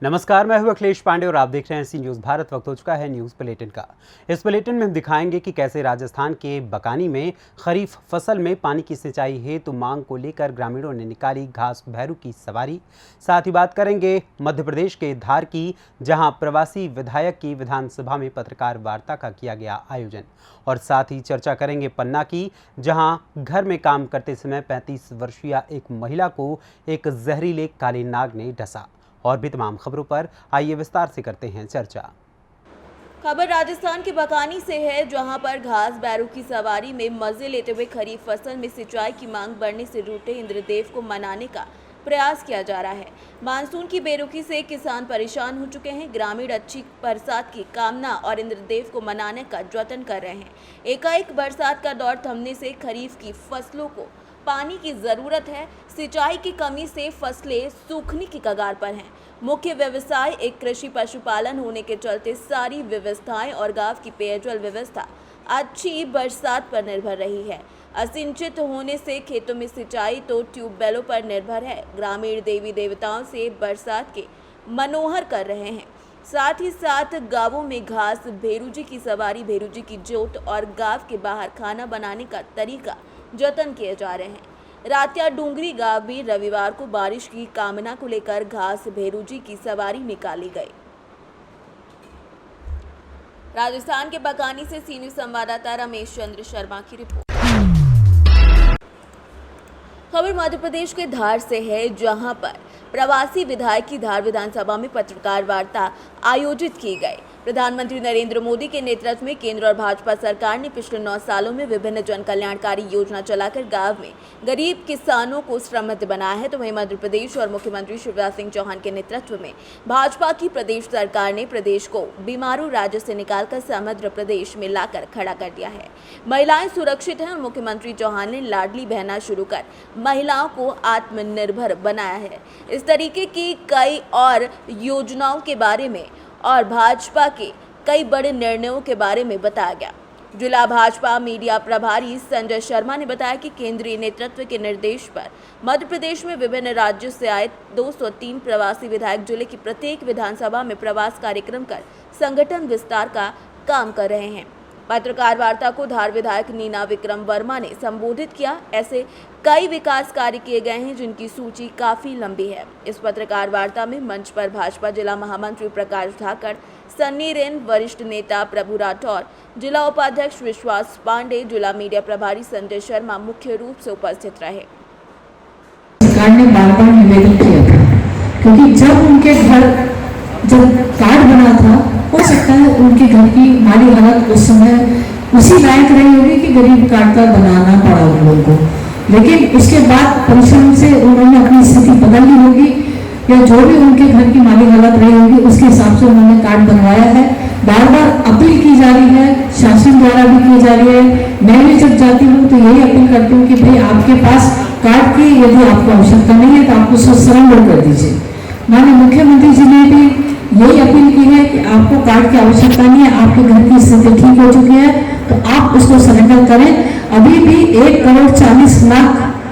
नमस्कार, मैं हूं अखिलेश पांडे और आप देख रहे हैं सी न्यूज़ भारत। वक्त हो चुका है न्यूज़ बुलेटिन का। इस बुलेटिन में हम दिखाएंगे कि कैसे राजस्थान के बकानी में खरीफ फसल में पानी की सिंचाई हेतु मांग को लेकर ग्रामीणों ने निकाली घास भैरू की सवारी। साथ ही बात करेंगे मध्य प्रदेश के धार की, जहां प्रवासी विधायक की विधानसभा में पत्रकार वार्ता का किया गया आयोजन। और साथ ही चर्चा करेंगे पन्ना की, जहां घर में काम करते समय 35 वर्षीय एक महिला को एक जहरीले काले नाग ने डसा। और भी तमाम खबरों पर आइए विस्तार से करते हैं चर्चा। खबर राजस्थान के बकानी से है, जहां पर घास बैरों की सवारी में मजे लेते हुए खरीफ फसल में सिंचाई की मांग बढ़ने से रूठे इंद्रदेव को मनाने का प्रयास किया जा रहा है। मानसून की बेरुखी से किसान परेशान हो चुके हैं। ग्रामीण अच्छी बरसात की कामना और इंद्रदेव को मनाने का जतन कर रहे हैं। एकाएक बरसात का दौर थमने से खरीफ की फसलों को पानी की जरूरत है। सिंचाई की कमी से फसलें सूखने की कगार पर हैं। मुख्य व्यवसाय एक कृषि पशुपालन होने के चलते सारी व्यवस्थाएं और गांव की पेयजल व्यवस्था अच्छी बरसात पर निर्भर रही है। असिंचित होने से खेतों में सिंचाई तो ट्यूबवेलों पर निर्भर है। ग्रामीण देवी देवताओं से बरसात के मनोहर कर रहे हैं। साथ ही साथ गांवों में घास भेरू जी की सवारी, भेरू जी की जोत और गांव के बाहर खाना बनाने का तरीका जतन किए जा रहे हैं। रातिया डूंगरी गांव में रविवार को बारिश की कामना को लेकर घास भेरू जी की सवारी निकाली गई। राजस्थान के बकानी से सी न्यूज़ संवाददाता रमेश चंद्र शर्मा की रिपोर्ट। खबर मध्य प्रदेश के धार से है, जहां पर प्रवासी विधायक की धार विधानसभा में पत्रकार वार्ता आयोजित की गई। प्रधानमंत्री नरेंद्र मोदी के नेतृत्व में केंद्र और भाजपा सरकार ने पिछले 9 सालों में विभिन्न जन कल्याणकारी योजना चलाकर गांव में गरीब किसानों को समृद्ध बनाया है। तो वहीं मध्य प्रदेश और मुख्यमंत्री शिवराज सिंह चौहान के नेतृत्व में भाजपा की प्रदेश सरकार ने प्रदेश को बीमारू राज्य से निकालकर समृद्ध प्रदेश में लाकर खड़ा कर दिया है। महिलाएं सुरक्षित हैं और मुख्यमंत्री चौहान ने लाडली बहना शुरू कर महिलाओं को आत्मनिर्भर बनाया है। इस तरीके की कई और योजनाओं के बारे में और भाजपा के कई बड़े निर्णयों के बारे में बताया गया। जिला भाजपा मीडिया प्रभारी संजय शर्मा ने बताया कि केंद्रीय नेतृत्व के निर्देश पर मध्य प्रदेश में विभिन्न राज्यों से आए 203 प्रवासी विधायक जिले की प्रत्येक विधानसभा में प्रवास कार्यक्रम कर संगठन विस्तार का काम कर रहे हैं। पत्रकार वार्ता को धार विधायक नीना विक्रम वर्मा ने संबोधित किया। ऐसे कई विकास कार्य किए गए हैं जिनकी सूची काफी लंबी है। इस पत्रकार वार्ता में मंच पर भाजपा जिला महामंत्री प्रकाश धाकड़, सन्नी रेन, वरिष्ठ नेता प्रभु राठौर, जिला उपाध्यक्ष विश्वास पांडे, जिला मीडिया प्रभारी संजय शर्मा मुख्य रूप से उपस्थित रहे। सरकार ने बार-बार निवेदन किया था, क्योंकि जब उनके घर जब कार्ड बना था, हो सकता है उनके घर की माली हालत उस समय उसी लायक रही होगी कि गरीब कार्ड का बनाना पड़ा उन लोगों को, लेकिन उसके बाद परिश्रम से उन्होंने अपनी स्थिति बदल ली होगी या जो भी उनके घर की माली हालत रही होगी उसके हिसाब से उन्होंने कार्ड बनवाया है। बार बार अपील की जा रही है, शासन द्वारा भी की जा रही है। मैं भी जब जाती हूँ तो यही अपील करती हूँ कि भाई आपके पास कार्ड की यदि आपको आवश्यकता नहीं है तो आप उसको सरेंडर कर दीजिए। माननीय मुख्यमंत्री जी ने भी यही अपील की है कि आपको कार्ड की आवश्यकता नहीं है, आपके घर की स्थिति ठीक हो चुकी है तो आप उसको सरेंडर करें। अभी भी 1,40,00,000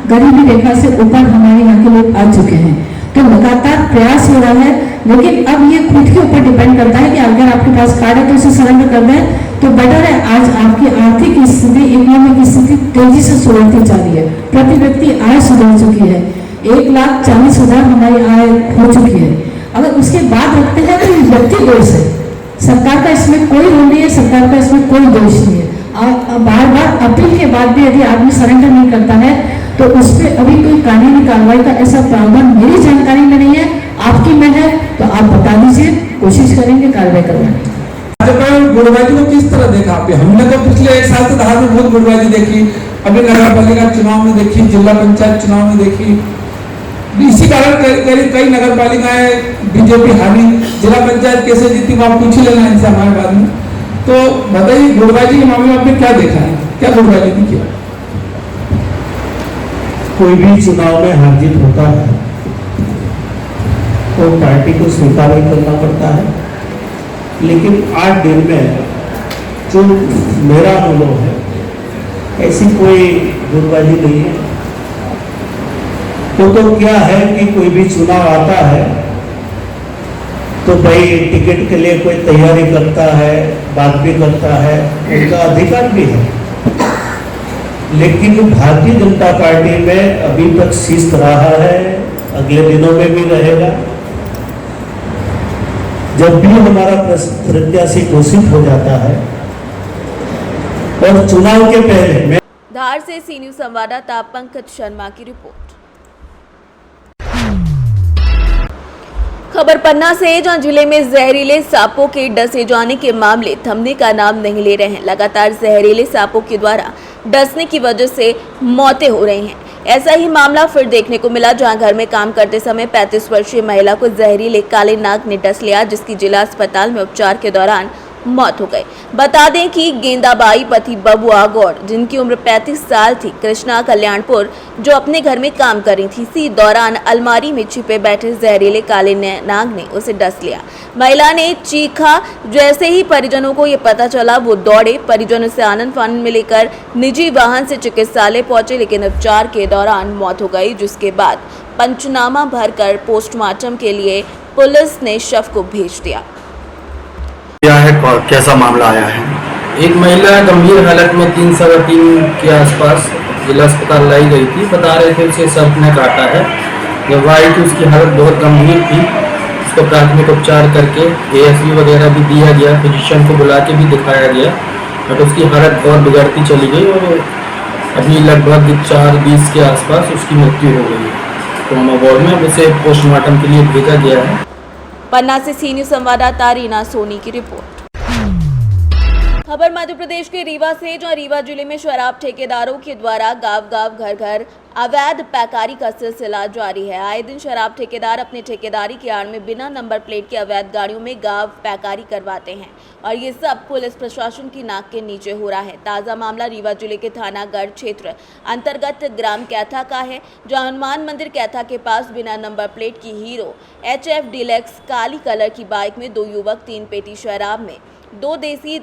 गरीबी रेखा से ऊपर हमारे यहाँ के लोग आ चुके हैं, तो लगातार प्रयास हो रहा है, लेकिन अब ये खुद के ऊपर डिपेंड करता है कि अगर आपके पास कार्ड है तो उसे सरेंडर कर दें तो बेटर है। आज आपकी आर्थिक स्थिति, इकोनॉमिक स्थिति तेजी से सुधरती जा रही है। प्रति व्यक्ति आय सुधर चुकी है, 1,40,000 हमारी आय हो चुकी है। अगर उसके बाद रखते हैं तो व्यक्ति दोष है, सरकार का इसमें कोई रोल नहीं है, सरकार का इसमें कोई दोष नहीं है। और बार बार अपील के बाद भी यदि आदमी सरेंडर नहीं करता है तो उस पर अभी कोई कानूनी कार्रवाई का ऐसा प्रावधान मेरी जानकारी में नहीं है। आपकी में है तो आप बता दीजिए, कोशिश करेंगे कार्रवाई करवाने। गुटबाजी को किस तरह देखा आपने? हमने तो पिछले 1 साल से धार में बहुत गुटबाजी देखी, अभी नगर पालिका चुनाव में देखी, जिला पंचायत चुनाव में देखी। इसी कारण कई नगर पालिकाएं बीजेपी हारी, जिला पंचायत कैसे जीती वो आप पूछ ही लेना इनसे हमारे बाद में। तो बताइए गुटबाजी के मामले में आपने क्या देखा है, क्या गुटबाजी नहीं किया? कोई भी चुनाव में हार जीत होता है तो पार्टी को स्वीकार ही करना पड़ता है, लेकिन 8 दिन में जो मेरा अनुभव है ऐसी कोई गुटबाजी नहीं है। तो क्या है कि कोई भी चुनाव आता है तो भाई टिकट के लिए कोई तैयारी करता है, बात भी करता है, उनका अधिकार भी है। लेकिन भारतीय जनता पार्टी में अभी तक शिस्त रहा है, अगले दिनों में भी रहेगा। जब भी हमारा प्रत्याशी घोषित हो जाता है और चुनाव के पहले धार से सी न्यूज संवाददाता पंकज शर्मा की रिपोर्ट। खबर पन्ना से, जहां जिले में जहरीले सांपों के डसे जाने के मामले थमने का नाम नहीं ले रहे हैं। लगातार जहरीले सांपों के द्वारा डसने की वजह से मौतें हो रही हैं। ऐसा ही मामला फिर देखने को मिला, जहां घर में काम करते समय 35 वर्षीय महिला को जहरीले काले नाग ने डस लिया, जिसकी जिला अस्पताल में उपचार के दौरान मौत हो गई। बता दें कि गेंदाबाई पति बबुआ गौड़, जिनकी उम्र 35 साल थी, कृष्णा कल्याणपुर, जो अपने घर में काम कर रही थी, इसी दौरान अलमारी में छिपे बैठे जहरीले काले नाग ने उसे डस लिया। महिला ने चीखा। जैसे ही परिजनों को ये पता चला, वो दौड़े। परिजनों से आनंद फानंद में लेकर निजी वाहन से चिकित्सालय पहुंचे, लेकिन उपचार के दौरान मौत हो गई, जिसके बाद पंचनामा भरकर पोस्टमार्टम के लिए पुलिस ने शव को भेज दिया। क्या है, कैसा मामला आया है? एक महिला गंभीर हालत में 3 के आसपास जिला अस्पताल लाई गई थी। बता रहे थे उसे सर्प ने काटा है। जब आई थी उसकी हालत बहुत गंभीर थी। उसको प्राथमिक उपचार करके ASV वगैरह भी दिया गया, फिजिशियन को बुला के भी दिखाया गया, बट उसकी हालत बहुत बिगड़ती चली गई और अभी लगभग 4:20 के आसपास उसकी मृत्यु हो गई। ट्रॉमा वार्ड में उसे पोस्टमार्टम के लिए भेजा गया है। पन्ना से सी न्यूज संवाददाता रीना सोनी की रिपोर्ट। खबर मध्य प्रदेश के रीवा से, जहां रीवा जिले में शराब ठेकेदारों के द्वारा गांव-गांव घर-घर अवैध पैकारी का सिलसिला जारी है। आए दिन शराब ठेकेदार अपने ठेकेदारी की आड़ में बिना नंबर प्लेट के अवैध गाड़ियों में गांव पैकारी करवाते हैं और ये सब पुलिस प्रशासन की नाक के नीचे हो रहा है। ताज़ा मामला रीवा जिले के थानागढ़ क्षेत्र अंतर्गत ग्राम कैथा का है, जहां हनुमान मंदिर कैथा के पास बिना नंबर प्लेट की हीरो HF डीलक्स काली कलर की बाइक में 2 युवक 3 पेटी शराब में 2 देसी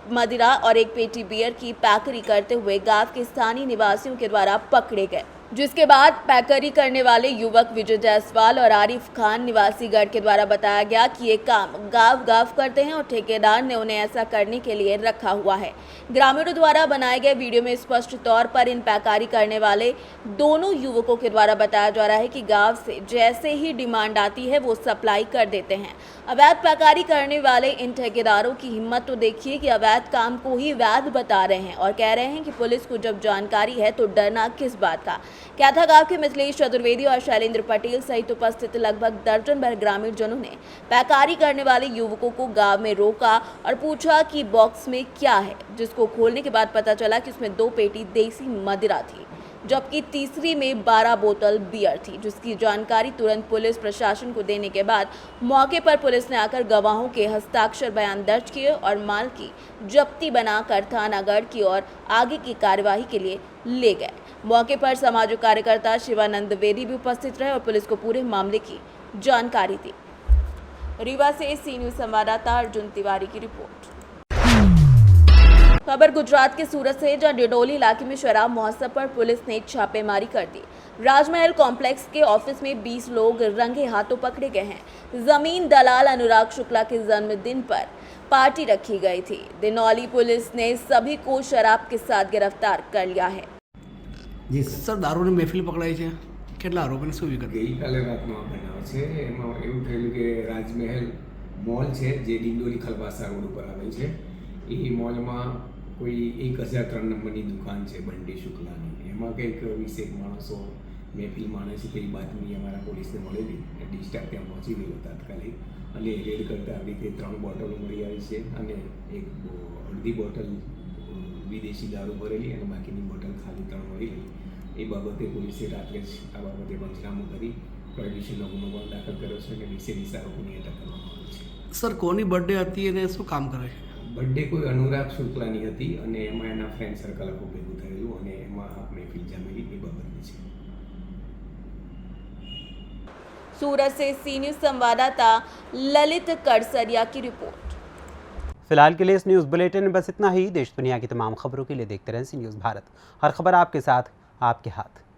मदिरा और 1 पेटी बियर की पैकरी करते हुए गांव के स्थानीय निवासियों के द्वारा पकड़े गए, जिसके बाद पैकरी करने वाले युवक विजय जायसवाल और आरिफ खान निवासी गढ़ के द्वारा बताया गया कि ये काम गांव-गांव करते हैं और ठेकेदार ने उन्हें ऐसा करने के लिए रखा हुआ है। ग्रामीणों द्वारा बनाए गए वीडियो में स्पष्ट तौर पर इन पैकारी करने वाले दोनों युवकों के द्वारा बताया जा रहा है कि गांव से जैसे ही डिमांड आती है वो सप्लाई कर देते हैं। अवैध पैकारी करने वाले इन ठेकेदारों की हिम्मत तो देखिए कि अवैध काम को ही वैध बता रहे हैं और कह रहे हैं कि पुलिस को जब जानकारी है तो डरना किस बात का। कैथा गांव के मिथिलेश चतुर्वेदी और शैलेंद्र पटेल सहित उपस्थित लगभग दर्जन भर ग्रामीण जनों ने पैकारी करने वाले युवकों को गांव में रोका और पूछा कि बॉक्स में क्या है, जिसको खोलने के बाद पता चला कि उसमें 2 पेटी देसी मदिरा थी, जबकि तीसरी में 12 बोतल बियर थी, जिसकी जानकारी तुरंत पुलिस प्रशासन को देने के बाद मौके पर पुलिस ने आकर गवाहों के हस्ताक्षर बयान दर्ज किए और माल की जब्ती बनाकर थानागढ़ की ओर आगे की कार्यवाही के लिए ले गए। मौके पर सामाजिक कार्यकर्ता शिवानंद द्विवेदी भी उपस्थित रहे और पुलिस को पूरे मामले की जानकारी दी। रीवा से सी न्यूज संवाददाता अर्जुन तिवारी की रिपोर्ट। खबर गुजरात के सूरत से, जहां डिडोली इलाके में शराब महोत्सव पर पुलिस ने छापेमारी कर दी। राजमहल कॉम्प्लेक्स के ऑफिस में 20 लोग रंगे हाथों पकड़े गए हैं। जमीन दलाल अनुराग शुक्ला के जन्मदिन पर पार्टी रखी गई थी। दिनौली पुलिस ने सभी को शराब के साथ गिरफ्तार कर लिया है। जी सर, દારૂની મહેફિલ પકડાઈ છે, કેટલા આરોપીને શું વિગત? ગઈકાલે રાતનો આ બનાવ છે। એમાં એવું થયેલું કે રાજમહેલ મોલ છે જે ડિંડોલી ખલવાસા રોડ ઉપર આવે છે, એ મોલમાં કોઈ 1003 નંબરની દુકાન છે બંટી શુક્લાની। એમાં કંઈક 20 માણસો મહેફિલ માણે છે તેવી બાતમી અમારા પોલીસને મળેલી। ડિસ્ટાફ ત્યાં પહોંચી ગયો તાત્કાલિક અને રેડ કરતાં આવી રીતે 3 બોટલો મળી આવી છે અને એક અડધી બોટલ વિદેશી દારૂ ભરેલી અને બાકીની બોટલ ખાલી 3 મળી ગઈ। એ બાબતે પોલીસે રાત્રે જ આ બાબતે પંચનામું કરી પ્રોહિબિશનનો ગુનો પણ દાખલ કર્યો છે અને 20 આરોપીની અટક કરવામાં આવી છે। સર, કોની બર્થડે હતી અને શું કામ કરે છે? બર્થડે કોઈ અનુરાગ શુક્લાની હતી અને એમાં એના ફ્રેન્ડ સર્કલ આખું ભેગું થયેલું અને એમાં મહેફિલ જામેલી એ બાબતની છે। सूरत से सी न्यूज संवाददाता ललित कड़सरिया की रिपोर्ट। फिलहाल के लिए इस न्यूज़ बुलेटिन में बस इतना ही। देश दुनिया की तमाम खबरों के लिए देखते रहें सी न्यूज़ भारत। हर खबर आपके साथ, आपके हाथ।